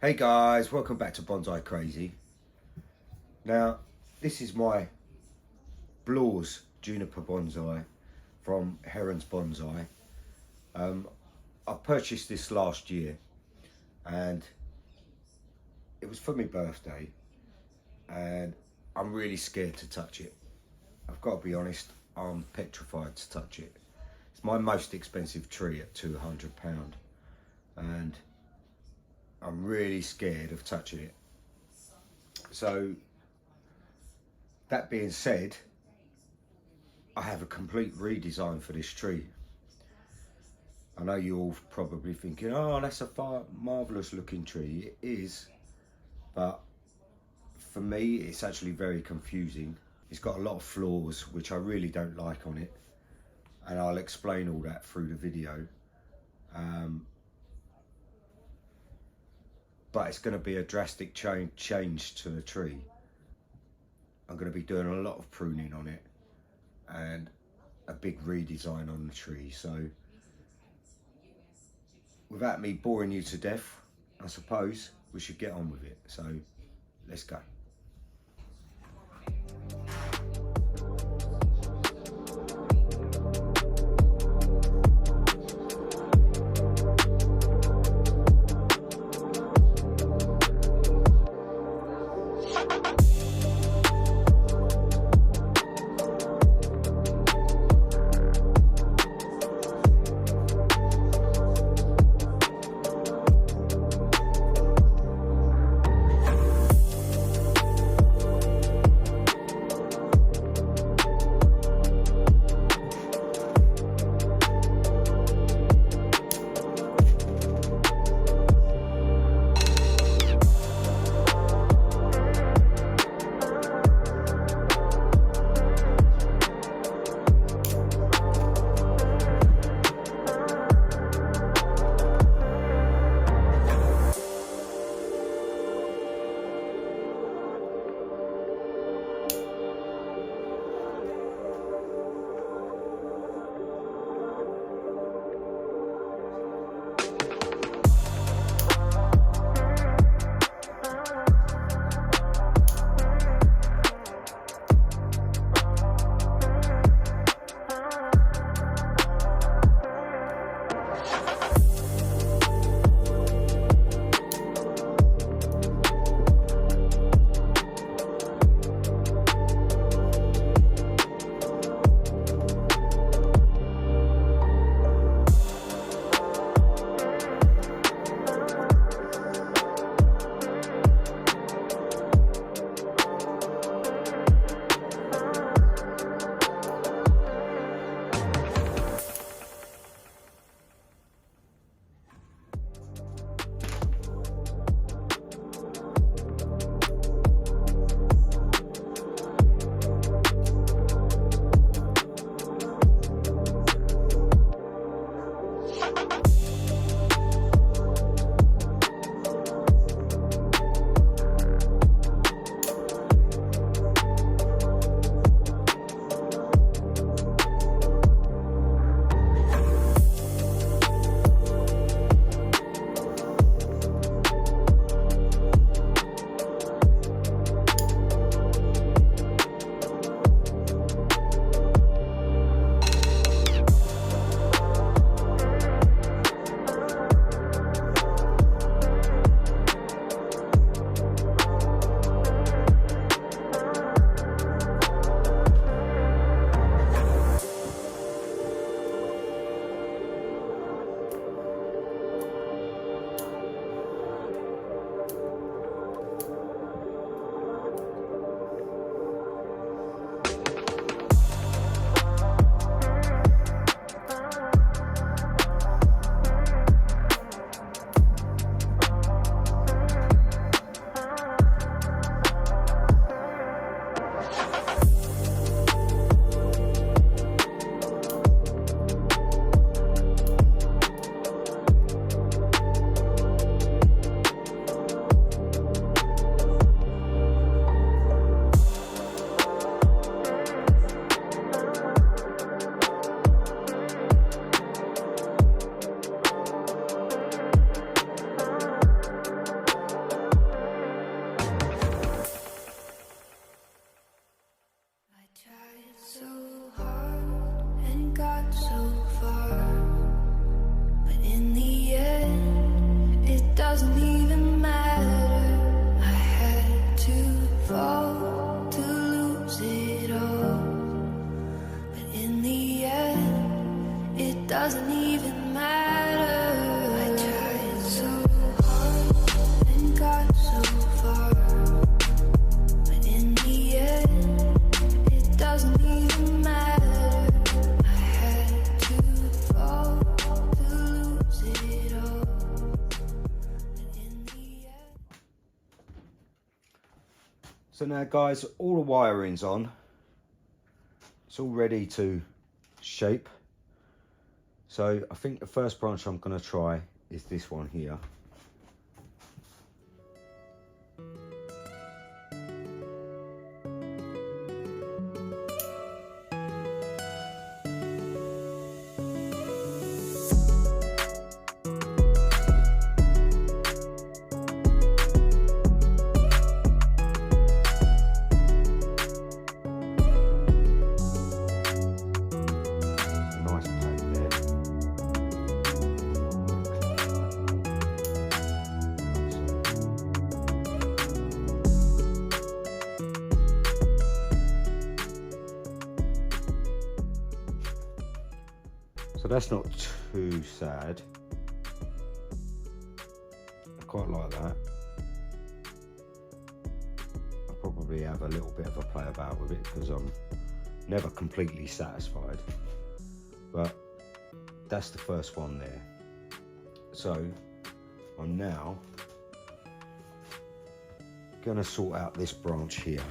Hey guys, welcome back to Bonsai Crazy. Now, this is my Bylaws Juniper bonsai from Herons Bonsai. I purchased this last year and it was for my birthday and I'm really scared to touch it. I've got to be honest, I'm petrified to touch it. It's my most expensive tree at £200 and I'm really scared of touching it. So that being said, I have a complete redesign for this tree. I know you're all probably thinking, oh, that's a marvellous looking tree. It is, but for me, it's actually very confusing. It's got a lot of flaws, which I really don't like on it. And I'll explain all that through the video. But it's going to be a drastic change to the tree. I'm going to be doing a lot of pruning on it and a big redesign on the tree. So without me boring you to death, I suppose we should get on with it. So let's go. doesn't even matter. I had to fall to lose it all. But in the end, it doesn't even matter. I tried so hard and got so far. But in the end, it doesn't even matter. I had to fall to lose it all. But in the end. So now guys, all the wiring's on. It's all ready to shape. So I think the first branch I'm going to try is this one here. So that's not too sad. I quite like that. I'll probably have a little bit of a play about with it because I'm never completely satisfied. But that's the first one there. So I'm now gonna sort out this branch here.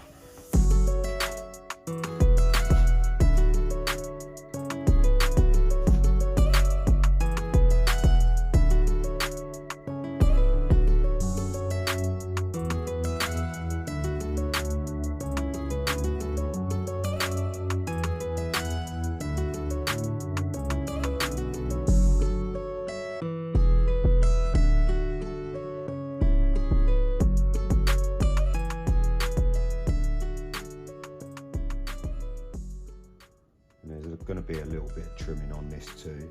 There's going to be a little bit of trimming on this too.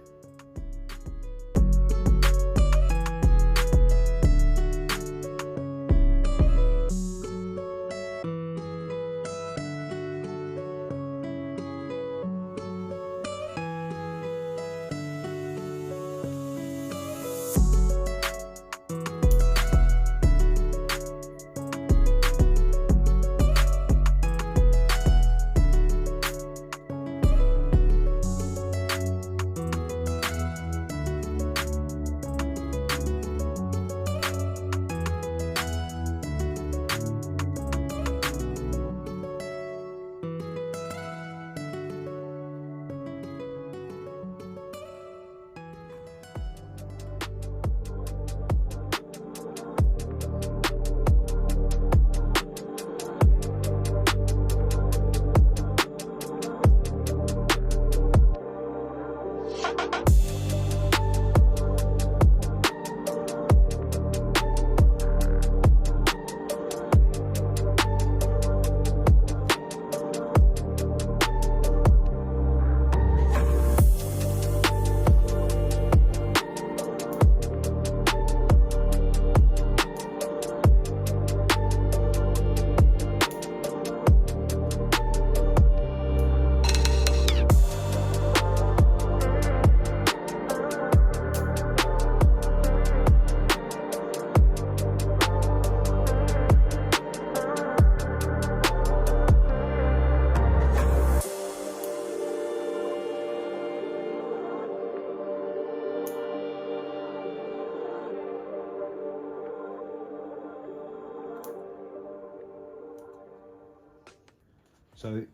So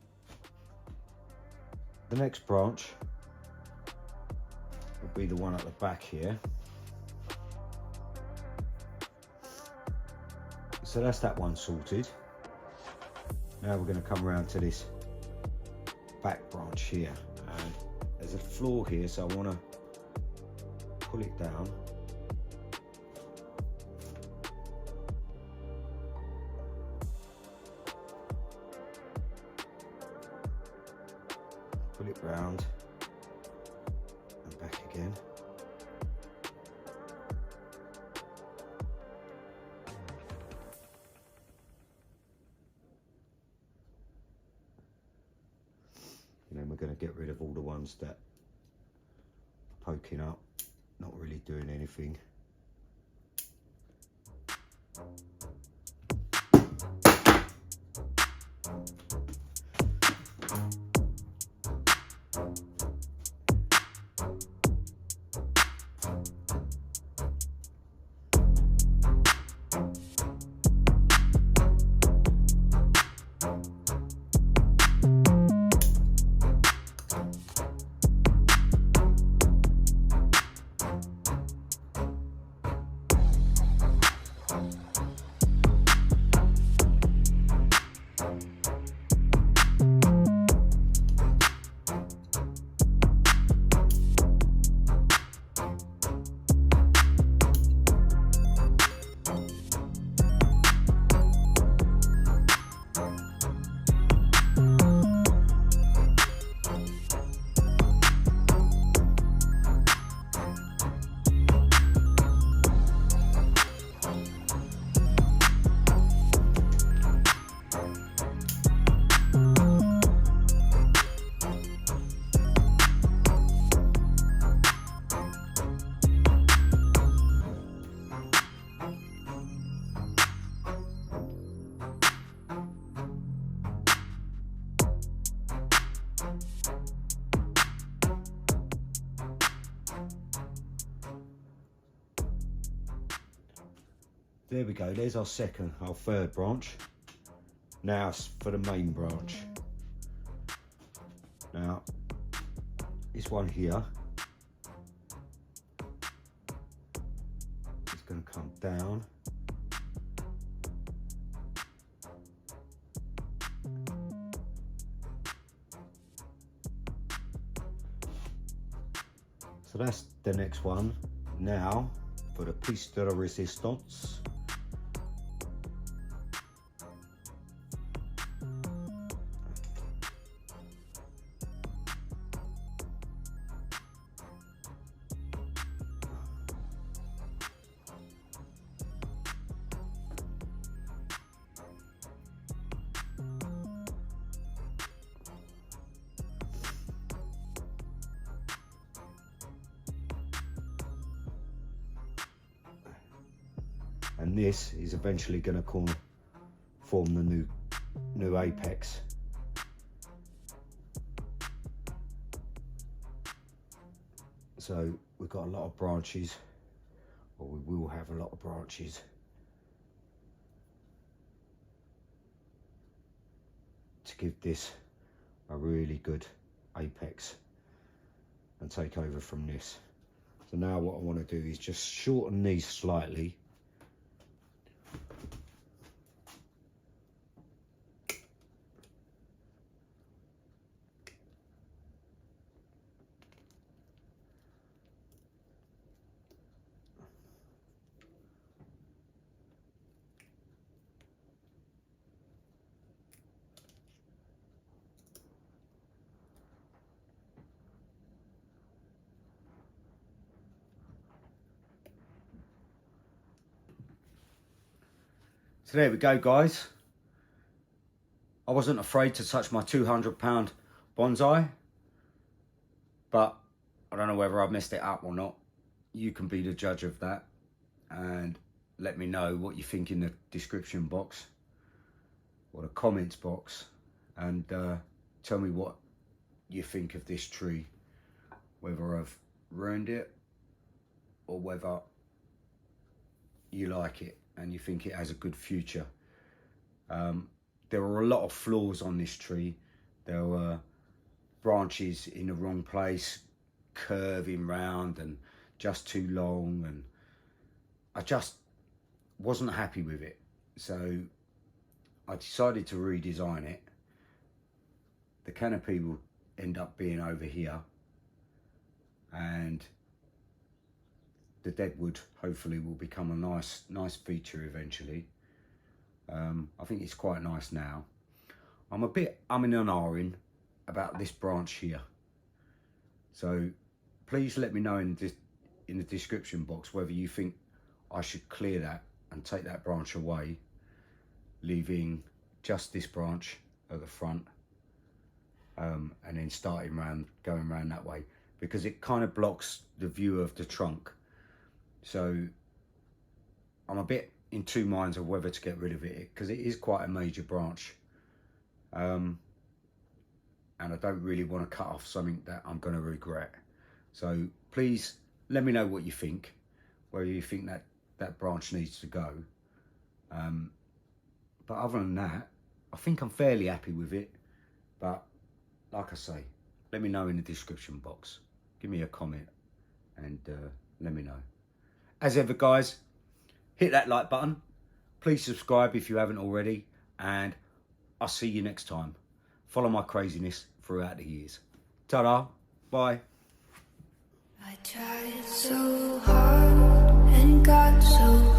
the next branch will be the one at the back here. So that's that one sorted. Now we're going to come around to this back branch here. And there's a floor here, so I want to pull it down. Pull it round and back again. get rid of all the ones that are poking up, not really doing anything. There we go, there's our third branch. Now for the main branch. Now, this one here is going to come down. So that's the next one. Now for the piece de resistance. And this is eventually going to form the new apex. So we've got a lot of branches, or we will have a lot of branches. To give this a really good apex and take over from this. So now what I want to do is just shorten these slightly. So there we go, guys. I wasn't afraid to touch my £200 bonsai, but I don't know whether I've messed it up or not. You can be the judge of that, and let me know what you think in the description box or the comments box, and tell me what you think of this tree, whether I've ruined it or whether you like it and you think it has a good future. There are a lot of flaws on this tree. There were branches in the wrong place, curving round and just too long, and I just wasn't happy with it. So I decided to redesign it. The canopy will end up being over here, and the deadwood hopefully will become a nice feature eventually. I think it's quite nice now. I'm a bit umming and ahhing about this branch here, so please let me know in the description box whether you think I should clear that and take that branch away, leaving just this branch at the front, and then going round that way, because it kind of blocks the view of the trunk. So I'm a bit in two minds of whether to get rid of it, because it is quite a major branch, and I don't really want to cut off something that I'm going to regret. So please let me know what you think, whether you think that branch needs to go. But other than that, I think I'm fairly happy with it. But like I say, let me know in the description box. Give me a comment and let me know. As ever, guys, hit that like button. Please subscribe if you haven't already. And I'll see you next time. Follow my craziness throughout the years. Ta-da. Bye. I tried so hard and got so